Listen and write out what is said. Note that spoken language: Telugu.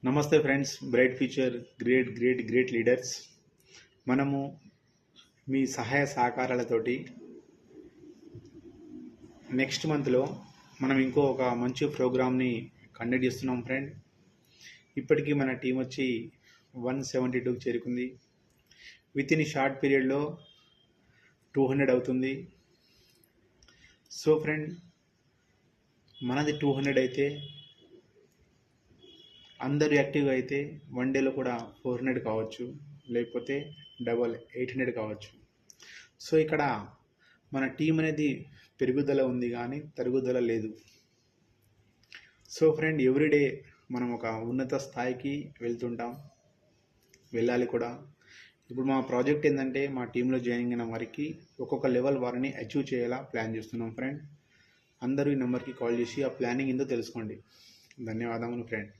నమస్తే friends, bright future great leaders. మనము మీ సహాయ సహకారాలతోటి నెక్స్ట్ మంత్లో మనం ఒక మంచి ప్రోగ్రామ్ని కండక్ట్ చేస్తున్నాం ఫ్రెండ్. ఇప్పటికీ మన టీం వచ్చి 172కి చేరుకుంది. విత్ ఇన్ షార్ట్ పీరియడ్లో 200 అవుతుంది. సో ఫ్రెండ్, మనది 200 అయితే అందరూ యాక్టివ్గా అయితే 1 డేలో కూడా 400 కావచ్చు, లేకపోతే డబల్ 800 కావచ్చు. సో ఇక్కడ మన టీం అనేది పెరుగుదల ఉంది కానీ తరుగుదల లేదు. సో ఫ్రెండ్, ఎవ్రీడే మనం ఒక ఉన్నత స్థాయికి వెళ్ళాలి కూడా. ఇప్పుడు మా ప్రాజెక్ట్ ఏంటంటే మా టీంలో జాయిన్ అయిన వారికి ఒక్కొక్క లెవెల్ వారిని అచీవ్ చేయాలా ప్లాన్ చేస్తున్నాం ఫ్రెండ్. అందరూ ఈ నెంబర్కి కాల్ చేసి ఆ ప్లానింగ్ ఏందో తెలుసుకోండి. ధన్యవాదములు ఫ్రెండ్.